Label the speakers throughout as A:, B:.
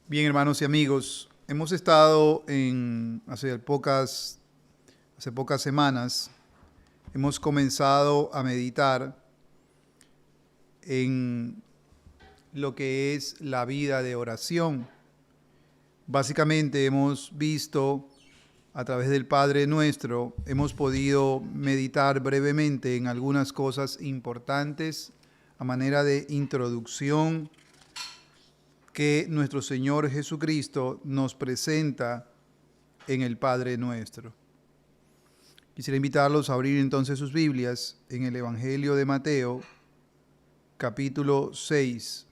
A: Bien, hermanos y amigos, hemos estado hace pocas semanas, hemos comenzado a meditar en lo que es la vida de oración. Básicamente hemos visto a través del Padre Nuestro, hemos podido meditar brevemente en algunas cosas importantes a manera de introducción que nuestro Señor Jesucristo nos presenta en el Padre Nuestro. Quisiera invitarlos a abrir entonces sus Biblias en el Evangelio de Mateo, capítulo 6.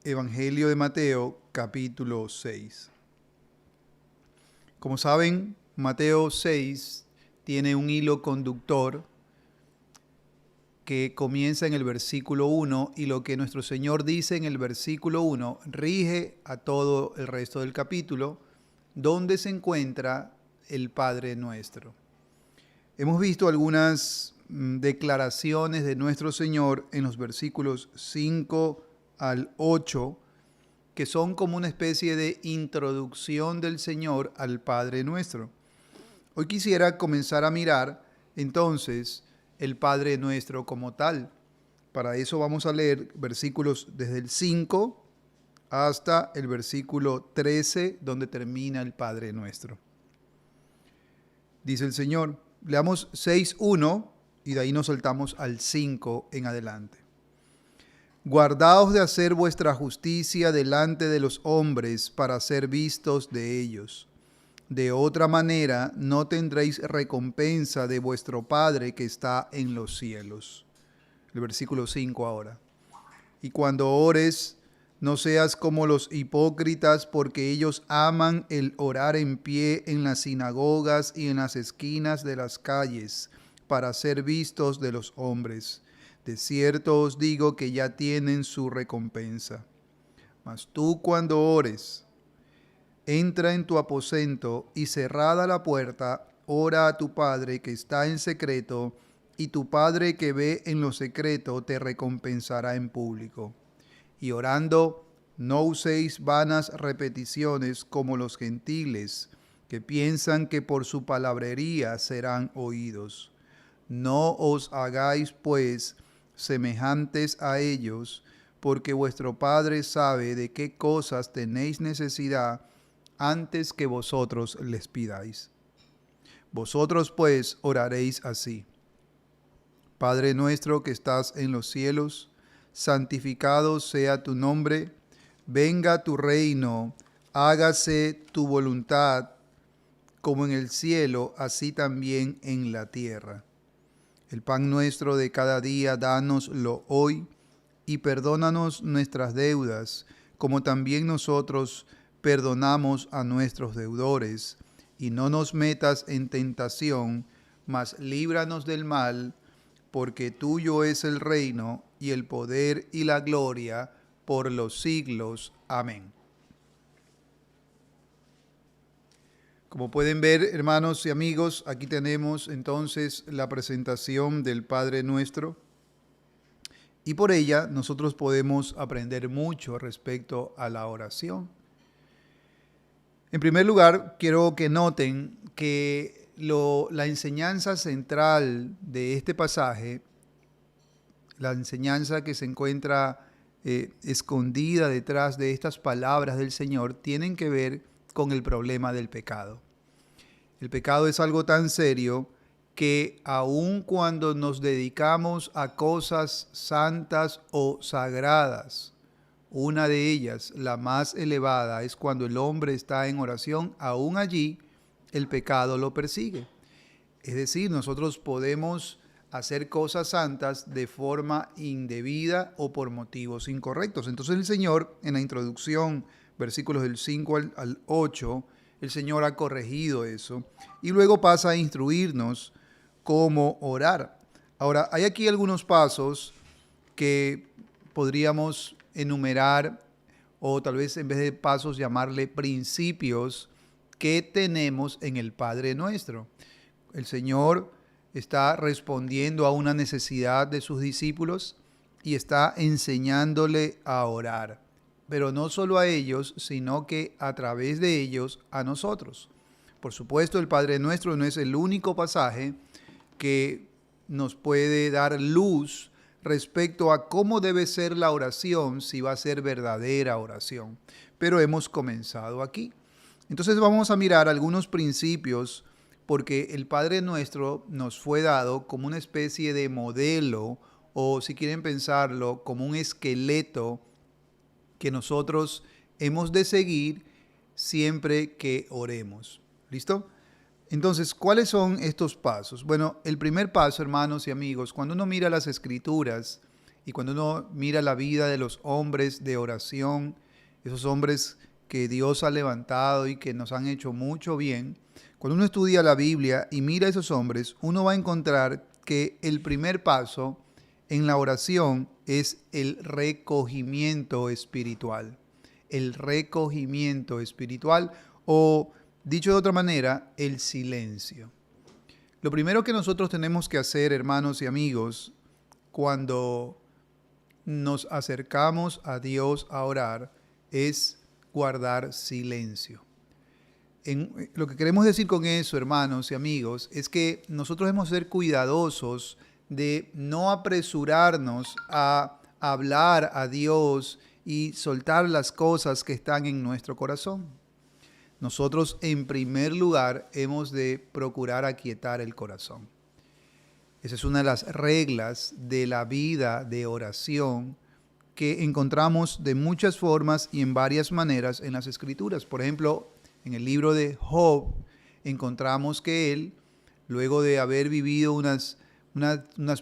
A: Evangelio de Mateo, capítulo 6. Como saben, Mateo 6 tiene un hilo conductor que comienza en el versículo 1 y lo que nuestro Señor dice en el versículo 1 rige a todo el resto del capítulo, donde se encuentra el Padre Nuestro. Hemos visto algunas declaraciones de nuestro Señor en los versículos 5 al 8, que son como una especie de introducción del Señor al Padre Nuestro. Hoy quisiera comenzar a mirar entonces el Padre Nuestro como tal. Para eso vamos a leer versículos desde el 5 hasta el versículo 13, donde termina el Padre Nuestro. Dice el Señor, leamos 6:1 y de ahí nos saltamos al 5 en adelante. Guardaos de hacer vuestra justicia delante de los hombres para ser vistos de ellos. De otra manera no tendréis recompensa de vuestro Padre que está en los cielos. El versículo 5 ahora. Y cuando ores, no seas como los hipócritas, porque ellos aman el orar en pie en las sinagogas y en las esquinas de las calles, para ser vistos de los hombres. De cierto os digo que ya tienen su recompensa. Mas tú cuando ores, entra en tu aposento y cerrada la puerta, ora a tu Padre que está en secreto, y tu Padre que ve en lo secreto te recompensará en público. Y orando, no uséis vanas repeticiones como los gentiles, que piensan que por su palabrería serán oídos. No os hagáis, pues, semejantes a ellos, porque vuestro Padre sabe de qué cosas tenéis necesidad antes que vosotros les pidáis. Vosotros, pues, oraréis así. Padre nuestro que estás en los cielos, santificado sea tu nombre, venga tu reino, hágase tu voluntad, como en el cielo, así también en la tierra. El pan nuestro de cada día, dánoslo hoy, y perdónanos nuestras deudas, como también nosotros perdonamos a nuestros deudores. Y no nos metas en tentación, mas líbranos del mal, porque tuyo es el reino, y el poder y la gloria, por los siglos. Amén. Como pueden ver, hermanos y amigos, aquí tenemos entonces la presentación del Padre Nuestro, y por ella nosotros podemos aprender mucho respecto a la oración. En primer lugar, quiero que noten que la enseñanza central de este pasaje, la enseñanza que se encuentra escondida detrás de estas palabras del Señor, tienen que ver con el problema del pecado. El pecado es algo tan serio que aun cuando nos dedicamos a cosas santas o sagradas, una de ellas, la más elevada, es cuando el hombre está en oración, aún allí el pecado lo persigue. Es decir, nosotros podemos hacer cosas santas de forma indebida o por motivos incorrectos. Entonces el Señor, en la introducción, versículos del 5 al 8, el Señor ha corregido eso y luego pasa a instruirnos cómo orar. Ahora, hay aquí algunos pasos que podríamos enumerar, o tal vez en vez de pasos llamarle principios que tenemos en el Padre Nuestro. El Señor está respondiendo a una necesidad de sus discípulos y está enseñándole a orar. Pero no solo a ellos, sino que a través de ellos a nosotros. Por supuesto, el Padre Nuestro no es el único pasaje que nos puede dar luz respecto a cómo debe ser la oración, si va a ser verdadera oración. Pero hemos comenzado aquí. Entonces vamos a mirar algunos principios, porque el Padre Nuestro nos fue dado como una especie de modelo, o si quieren pensarlo, como un esqueleto que nosotros hemos de seguir siempre que oremos. ¿Listo? Entonces, ¿cuáles son estos pasos? Bueno, el primer paso, hermanos y amigos, cuando uno mira las Escrituras y cuando uno mira la vida de los hombres de oración, esos hombres que Dios ha levantado y que nos han hecho mucho bien, cuando uno estudia la Biblia y mira a esos hombres, uno va a encontrar que el primer paso en la oración es el recogimiento espiritual. El recogimiento espiritual, o dicho de otra manera, el silencio. Lo primero que nosotros tenemos que hacer, hermanos y amigos, cuando nos acercamos a Dios a orar, es guardar silencio. Lo que queremos decir con eso, hermanos y amigos, es que nosotros debemos ser cuidadosos de no apresurarnos a hablar a Dios y soltar las cosas que están en nuestro corazón. Nosotros, en primer lugar, hemos de procurar aquietar el corazón. Esa es una de las reglas de la vida de oración que encontramos de muchas formas y en varias maneras en las Escrituras. Por ejemplo, en el libro de Job encontramos que él, luego de haber vivido unas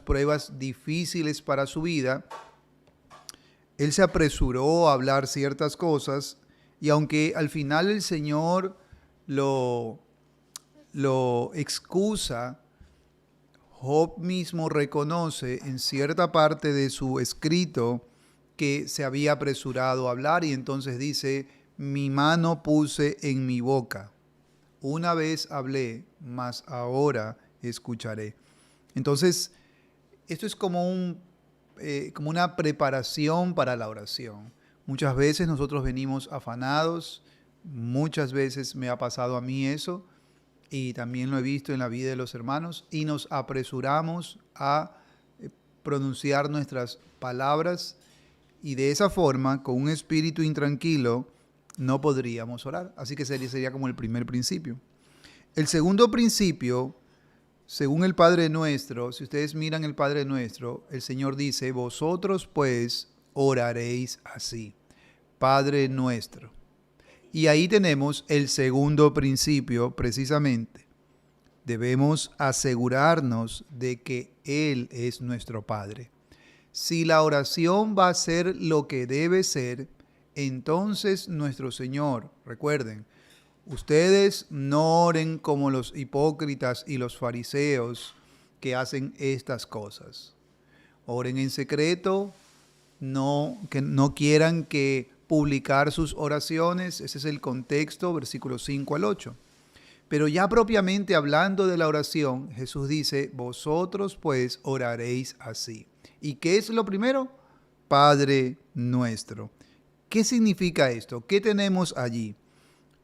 A: pruebas difíciles para su vida, él se apresuró a hablar ciertas cosas, y aunque al final el Señor lo excusa, Job mismo reconoce en cierta parte de su escrito que se había apresurado a hablar, y entonces dice: mi mano puse en mi boca. Una vez hablé, mas ahora escucharé. Entonces, esto es como una preparación para la oración. Muchas veces nosotros venimos afanados, muchas veces me ha pasado a mí eso, y también lo he visto en la vida de los hermanos, y nos apresuramos a pronunciar nuestras palabras, y de esa forma, con un espíritu intranquilo, no podríamos orar. Así que sería como el primer principio. El segundo principio, según el Padre Nuestro, si ustedes miran el Padre Nuestro, el Señor dice: vosotros pues oraréis así, Padre Nuestro. Y ahí tenemos el segundo principio, precisamente. Debemos asegurarnos de que Él es nuestro Padre. Si la oración va a ser lo que debe ser, entonces nuestro Señor, recuerden, ustedes no oren como los hipócritas y los fariseos que hacen estas cosas. Oren en secreto, que no quieran que publicar sus oraciones. Ese es el contexto, versículos 5 al 8. Pero ya propiamente hablando de la oración, Jesús dice: vosotros pues oraréis así. ¿Y qué es lo primero? Padre Nuestro. ¿Qué significa esto? ¿Qué tenemos allí?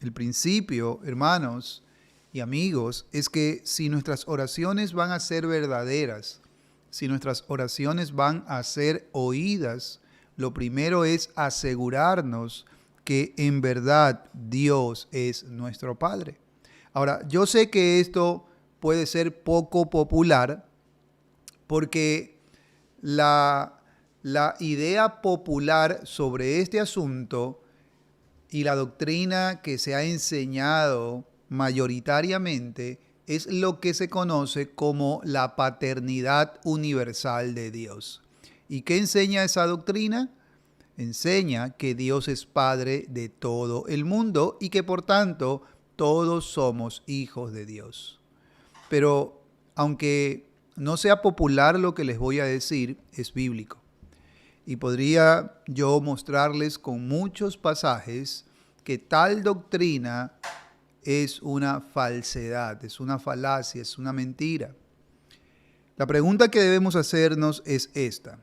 A: El principio, hermanos y amigos, es que si nuestras oraciones van a ser verdaderas, si nuestras oraciones van a ser oídas, lo primero es asegurarnos que en verdad Dios es nuestro Padre. Ahora, yo sé que esto puede ser poco popular, porque la idea popular sobre este asunto y la doctrina que se ha enseñado mayoritariamente es lo que se conoce como la paternidad universal de Dios. ¿Y qué enseña esa doctrina? Enseña que Dios es Padre de todo el mundo y que por tanto todos somos hijos de Dios. Pero aunque no sea popular lo que les voy a decir, es bíblico. Y podría yo mostrarles con muchos pasajes que tal doctrina es una falsedad, es una falacia, es una mentira. La pregunta que debemos hacernos es esta: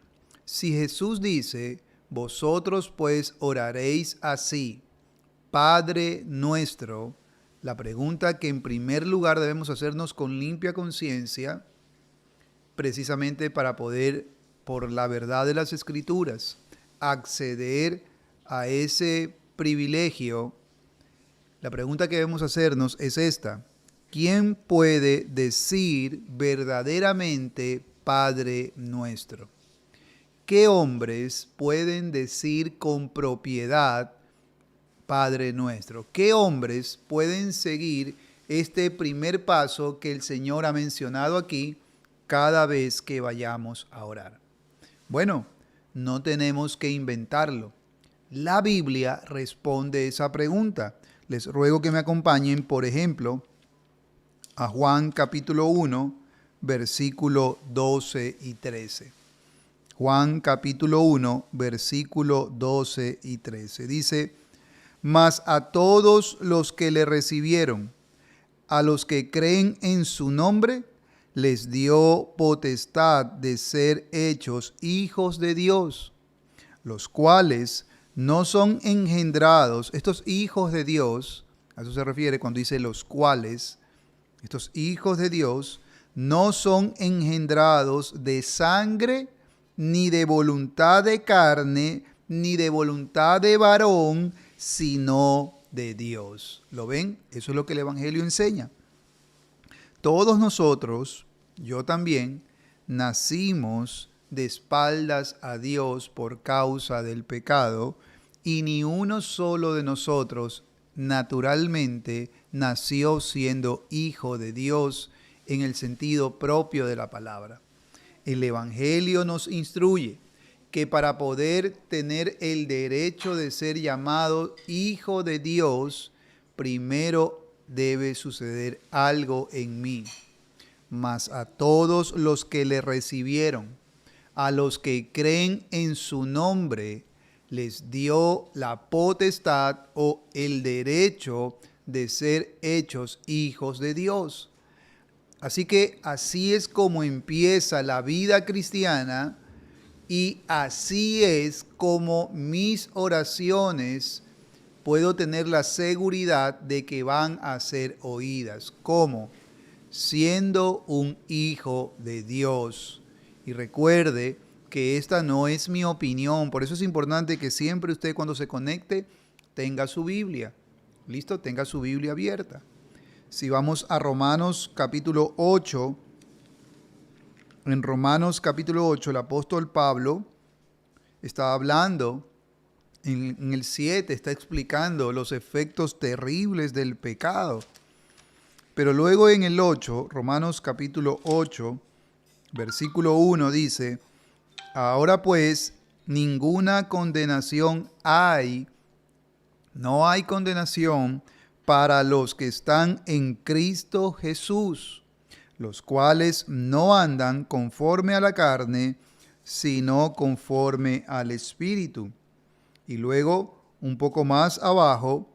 A: Si Jesús dice, vosotros pues oraréis así, Padre nuestro, la pregunta que en primer lugar debemos hacernos con limpia conciencia, precisamente para poder, por la verdad de las Escrituras, acceder a ese privilegio, la pregunta que debemos hacernos es esta: ¿quién puede decir verdaderamente Padre nuestro? ¿Qué hombres pueden decir con propiedad Padre nuestro? ¿Qué hombres pueden seguir este primer paso que el Señor ha mencionado aquí cada vez que vayamos a orar? Bueno, no tenemos que inventarlo. La Biblia responde esa pregunta. Les ruego que me acompañen, por ejemplo, a Juan capítulo 1, versículo 12 y 13. Juan capítulo 1, versículo 12 y 13. Dice, mas a todos los que le recibieron, a los que creen en su nombre, les dio potestad de ser hechos hijos de Dios, los cuales no son engendrados. Estos hijos de Dios, a eso se refiere cuando dice los cuales, estos hijos de Dios no son engendrados de sangre, ni de voluntad de carne, ni de voluntad de varón, sino de Dios. ¿Lo ven? Eso es lo que el Evangelio enseña. Todos nosotros, yo también, nacimos de espaldas a Dios por causa del pecado, y ni uno solo de nosotros naturalmente nació siendo hijo de Dios en el sentido propio de la palabra. El Evangelio nos instruye que para poder tener el derecho de ser llamado hijo de Dios, primero debe suceder algo en mí. Mas a todos los que le recibieron, a los que creen en su nombre, les dio la potestad o el derecho de ser hechos hijos de Dios. Así que así es como empieza la vida cristiana, y así es como mis oraciones puedo tener la seguridad de que van a ser oídas. ¿Cómo? Siendo un hijo de Dios. Y recuerde que esta no es mi opinión, por eso es importante que siempre usted cuando se conecte tenga su Biblia. ¿Listo? Tenga su Biblia abierta. Si vamos a Romanos capítulo 8, en Romanos capítulo 8 el apóstol Pablo está hablando, en el 7 está explicando los efectos terribles del pecado. Pero luego en el 8, Romanos capítulo 8, versículo 1 dice, ahora pues ninguna condenación hay, no hay condenación para los que están en Cristo Jesús, los cuales no andan conforme a la carne, sino conforme al Espíritu. Y luego, un poco más abajo,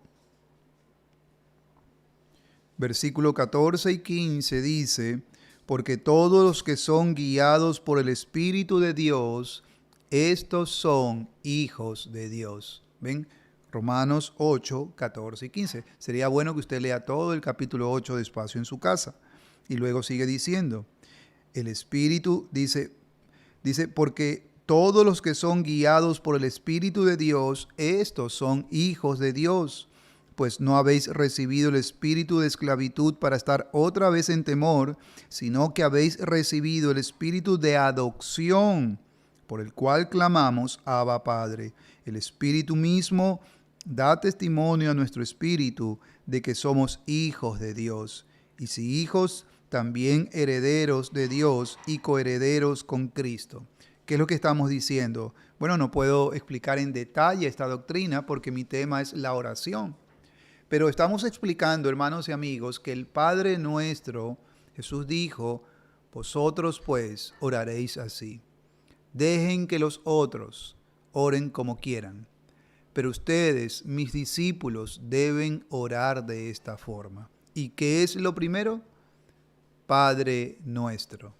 A: versículo 14 y 15 dice, porque todos los que son guiados por el Espíritu de Dios, estos son hijos de Dios. ¿Ven? Romanos 8, 14 y 15. Sería bueno que usted lea todo el capítulo 8 despacio en su casa. Y luego sigue diciendo, el Espíritu dice, porque todos los que son guiados por el Espíritu de Dios, estos son hijos de Dios. Pues no habéis recibido el espíritu de esclavitud para estar otra vez en temor, sino que habéis recibido el espíritu de adopción, por el cual clamamos, Abba Padre. El Espíritu mismo da testimonio a nuestro espíritu de que somos hijos de Dios. Y si hijos, también herederos de Dios y coherederos con Cristo. ¿Qué es lo que estamos diciendo? Bueno, no puedo explicar en detalle esta doctrina porque mi tema es la oración. Pero estamos explicando, hermanos y amigos, que el Padre nuestro, Jesús dijo, vosotros pues oraréis así. Dejen que los otros oren como quieran, pero ustedes, mis discípulos, deben orar de esta forma. ¿Y qué es lo primero? Padre nuestro.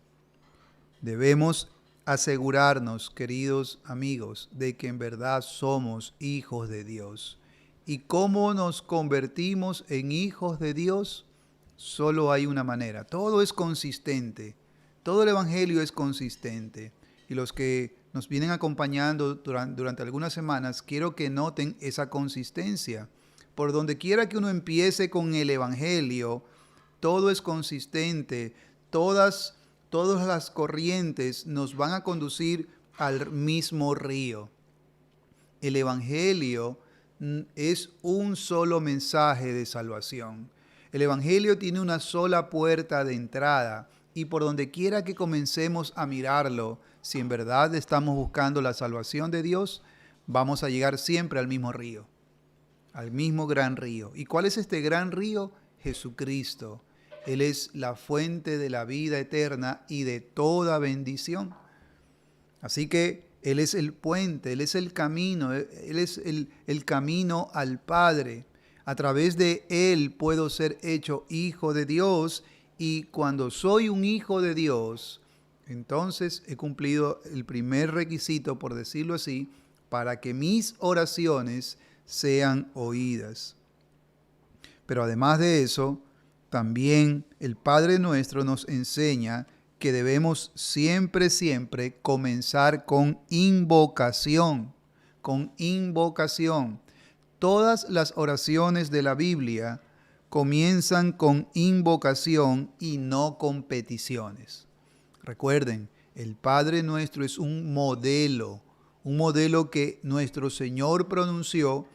A: Debemos asegurarnos, queridos amigos, de que en verdad somos hijos de Dios. ¿Y cómo nos convertimos en hijos de Dios? Solo hay una manera. Todo es consistente. Todo el Evangelio es consistente. Y los que nos vienen acompañando durante algunas semanas, quiero que noten esa consistencia. Por donde quiera que uno empiece con el Evangelio, todo es consistente. Todas las corrientes nos van a conducir al mismo río. El Evangelio es un solo mensaje de salvación. El Evangelio tiene una sola puerta de entrada y por donde quiera que comencemos a mirarlo, si en verdad estamos buscando la salvación de Dios, vamos a llegar siempre al mismo río, al mismo gran río. ¿Y cuál es este gran río? Jesucristo. Él es la fuente de la vida eterna y de toda bendición. Así que Él es el puente, Él es el camino, Él es el camino al Padre. A través de Él puedo ser hecho hijo de Dios y cuando soy un hijo de Dios, entonces he cumplido el primer requisito, por decirlo así, para que mis oraciones sean oídas. Pero además de eso, también el Padre Nuestro nos enseña que debemos siempre comenzar con invocación, con invocación. Todas las oraciones de la Biblia comienzan con invocación y no con peticiones. Recuerden, el Padre Nuestro es un modelo que nuestro Señor pronunció,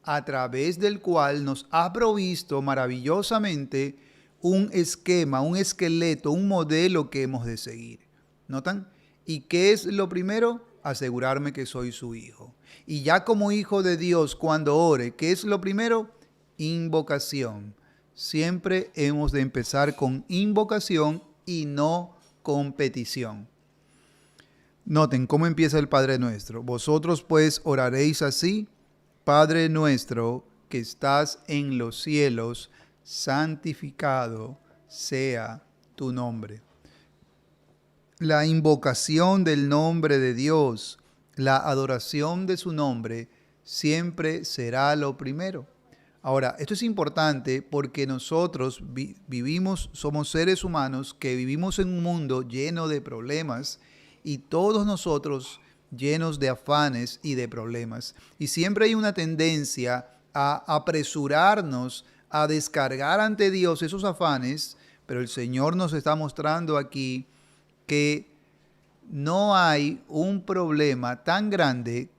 A: a través del cual nos ha provisto maravillosamente un esquema, un esqueleto, un modelo que hemos de seguir. ¿Notan? ¿Y qué es lo primero? Asegurarme que soy su hijo. Y ya como hijo de Dios, cuando ore, ¿qué es lo primero? Invocación. Siempre hemos de empezar con invocación y no con petición. Noten cómo empieza el Padre Nuestro. Vosotros pues oraréis así: Padre nuestro que estás en los cielos, santificado sea tu nombre. La invocación del nombre de Dios, la adoración de su nombre, siempre será lo primero. Ahora, esto es importante porque nosotros vivimos, somos seres humanos que vivimos en un mundo lleno de problemas y todos nosotros llenos de afanes y de problemas. Y siempre hay una tendencia a apresurarnos a descargar ante Dios esos afanes, pero el Señor nos está mostrando aquí que no hay un problema tan grande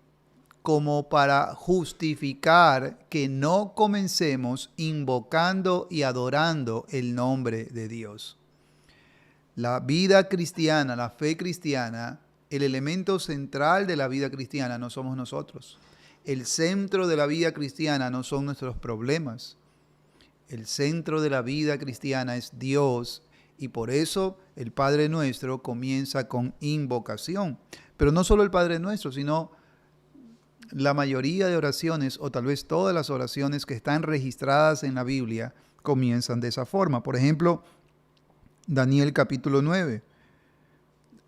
A: como para justificar que no comencemos invocando y adorando el nombre de Dios. La vida cristiana, la fe cristiana, el elemento central de la vida cristiana no somos nosotros. El centro de la vida cristiana no son nuestros problemas. El centro de la vida cristiana es Dios y por eso el Padre Nuestro comienza con invocación. Pero no solo el Padre Nuestro, sino la mayoría de oraciones o tal vez todas las oraciones que están registradas en la Biblia comienzan de esa forma. Por ejemplo, Daniel capítulo 9.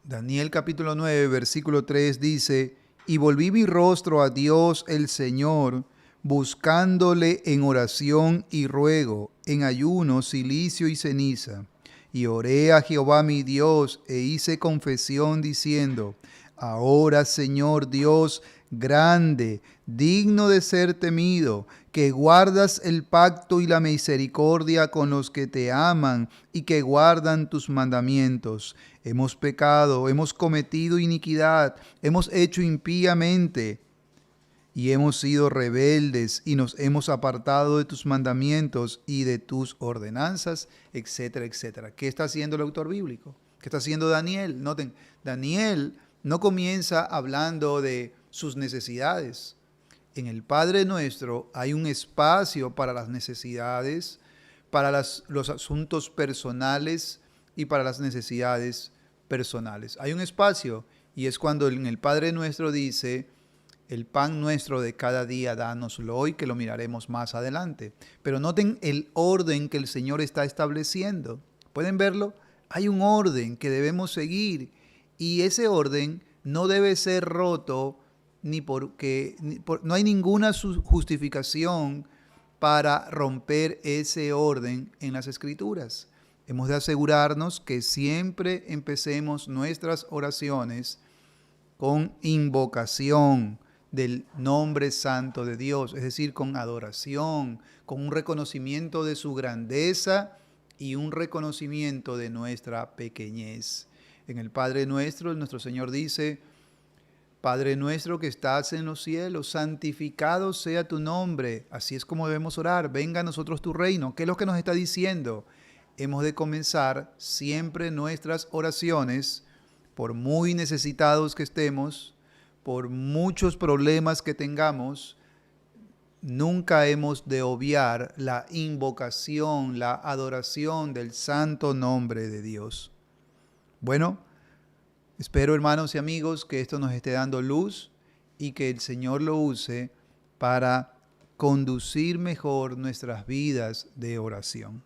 A: Daniel capítulo 9, versículo 3 dice: y volví mi rostro a Dios el Señor, buscándole en oración y ruego, en ayuno, cilicio y ceniza. Y oré a Jehová mi Dios e hice confesión diciendo: ahora, Señor Dios grande, digno de ser temido, que guardas el pacto y la misericordia con los que te aman y que guardan tus mandamientos. Hemos pecado, hemos cometido iniquidad, hemos hecho impíamente y hemos sido rebeldes y nos hemos apartado de tus mandamientos y de tus ordenanzas, etcétera, etcétera. ¿Qué está haciendo el autor bíblico? ¿Qué está haciendo Daniel? Noten, Daniel no comienza hablando de sus necesidades. En el Padre Nuestro hay un espacio para las necesidades, para los asuntos personales y para las necesidades personales. Hay un espacio y es cuando en el Padre Nuestro dice: el pan nuestro de cada día, dánoslo hoy, que lo miraremos más adelante. Pero noten el orden que el Señor está estableciendo. ¿Pueden verlo? Hay un orden que debemos seguir Y ese orden no debe ser roto no hay ninguna justificación para romper ese orden en las Escrituras. Hemos de asegurarnos que siempre empecemos nuestras oraciones con invocación del nombre santo de Dios, es decir, con adoración, con un reconocimiento de su grandeza y un reconocimiento de nuestra pequeñez. En el Padre Nuestro, nuestro Señor dice: Padre nuestro que estás en los cielos, santificado sea tu nombre. Así es como debemos orar. Venga a nosotros tu reino. ¿Qué es lo que nos está diciendo? Hemos de comenzar siempre nuestras oraciones, por muy necesitados que estemos, por muchos problemas que tengamos, nunca hemos de obviar la invocación, la adoración del santo nombre de Dios. Bueno, espero, hermanos y amigos, que esto nos esté dando luz y que el Señor lo use para conducir mejor nuestras vidas de oración.